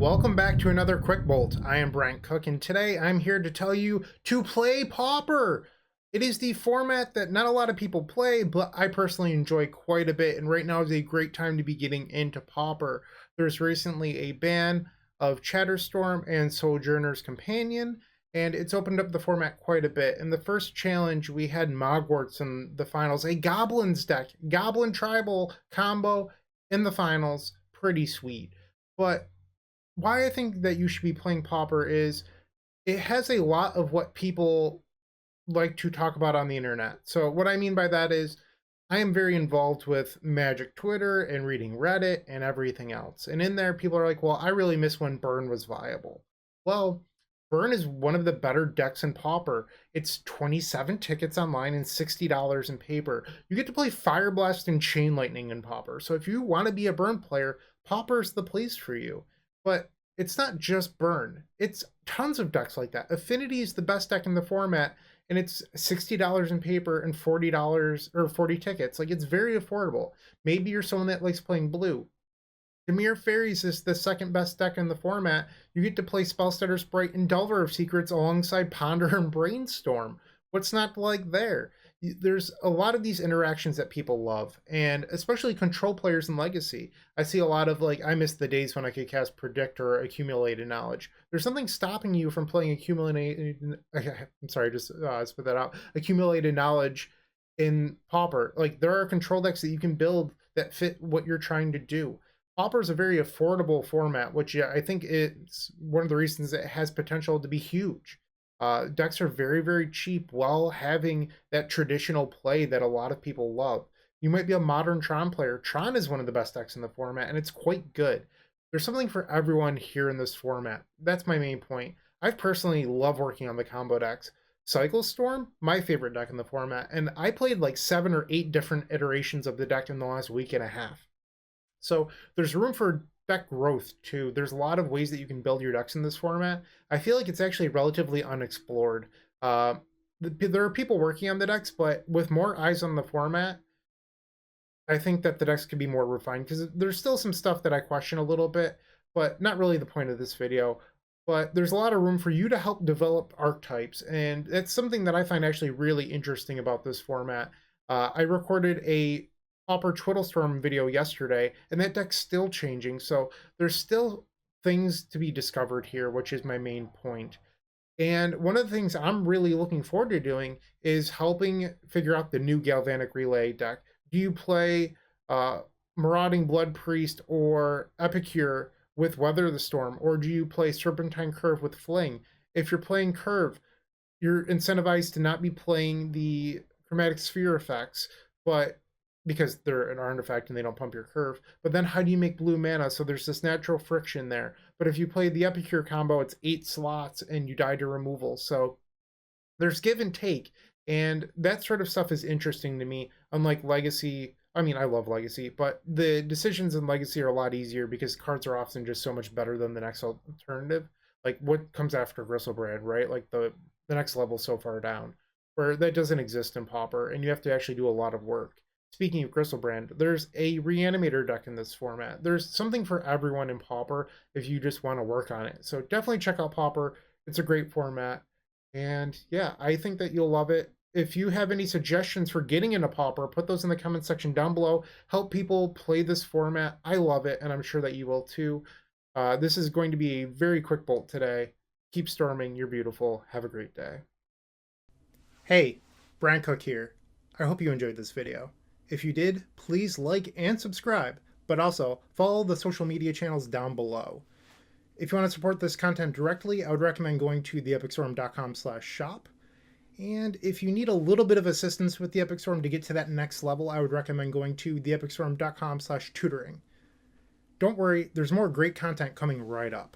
Welcome back to another Quick Bolt. I am Bryant Cook, and today I'm here to tell you to play Pauper. It is the format that not a lot of people play, but I personally enjoy quite a bit, and right now is a great time to be getting into Pauper. There's recently a ban of Chatterstorm and Sojourner's Companion, and it's opened up the format quite a bit. In the first challenge, we had Mogwarts in the finals, a Goblins deck, Goblin Tribal combo in the finals. Pretty sweet. But why I think that you should be playing Pauper is it has a lot of what people like to talk about on the internet. So what I mean by that is I am very involved with Magic Twitter and reading Reddit and everything else. And in there, people are like, well, I really miss when Burn was viable. Well, Burn is one of the better decks in Pauper. It's 27 tickets online and $60 in paper. You get to play Fire Blast and Chain Lightning in Pauper. So if you want to be a Burn player, Pauper's the place for you. But it's not just Burn. It's tons of decks like that. Affinity is the best deck in the format, and it's $60 in paper and $40 or 40 tickets. Like, it's very affordable. Maybe you're someone that likes playing blue. Dimir Fairies is the second best deck in the format. You get to play Spellstutter Sprite and Delver of Secrets alongside Ponder and Brainstorm. What's not to like there? There's a lot of these interactions that people love, and especially control players in Legacy. I see a lot of like, I miss the days when I could cast Predict or Accumulated Knowledge. There's something stopping you from playing Accumulated. I'm sorry, just spit that out. Accumulated Knowledge in Pauper. Like, there are control decks that you can build that fit what you're trying to do. Pauper is a very affordable format, which I think it's one of the reasons it has potential to be huge. Decks are very, very cheap while having that traditional play that a lot of people love. You might be a modern Tron player. Tron is one of the best decks in the format, and it's quite good. There's something for everyone here in this format. That's my main point. I personally love working on the combo decks. Cycle Storm, my favorite deck in the format, and I played like 7 or 8 different iterations of the deck in the last week and a half. So there's room for deck growth too. There's a lot of ways that you can build your decks in this format. I feel like it's actually relatively unexplored. There are people working on the decks, but with more eyes on the format, I think that the decks could be more refined, because there's still some stuff that I question a little bit, but not really the point of this video. But there's a lot of room for you to help develop archetypes, and it's something that I find actually really interesting about this format. I recorded a Pauper Twiddlestorm video yesterday, and that deck's still changing, so there's still things to be discovered here, which is my main point. And one of the things I'm really looking forward to doing is helping figure out the new Galvanic Relay deck. Do you play Marauding Blood Priest or Epicure with Weather the Storm, or do you play Serpentine Curve with Fling? If you're playing Curve, you're incentivized to not be playing the Chromatic Sphere effects, but because they're an artifact and they don't pump your curve. But then how do you make blue mana? So there's this natural friction there. But if you play the Epicure combo, it's 8 slots and you die to removal. So there's give and take. And that sort of stuff is interesting to me. Unlike Legacy, I mean, I love Legacy, but the decisions in Legacy are a lot easier because cards are often just so much better than the next alternative. Like, what comes after Gristlebrand, right? Like, the next level so far down, where that doesn't exist in Pauper, and you have to actually do a lot of work. Speaking of Gristlebrand, there's a Reanimator deck in this format. There's something for everyone in Pauper if you just want to work on it. So definitely check out Pauper. It's a great format. And yeah, I think that you'll love it. If you have any suggestions for getting into Pauper, put those in the comment section down below. Help people play this format. I love it, and I'm sure that you will too. This is going to be a very quick bolt today. Keep storming. You're beautiful. Have a great day. Hey, Bryant Cook here. I hope you enjoyed this video. If you did, please like and subscribe, but also follow the social media channels down below. If you want to support this content directly, I would recommend going to theepicstorm.com/shop. And if you need a little bit of assistance with the Epic Storm to get to that next level, I would recommend going to theepicstorm.com/tutoring. Don't worry, there's more great content coming right up.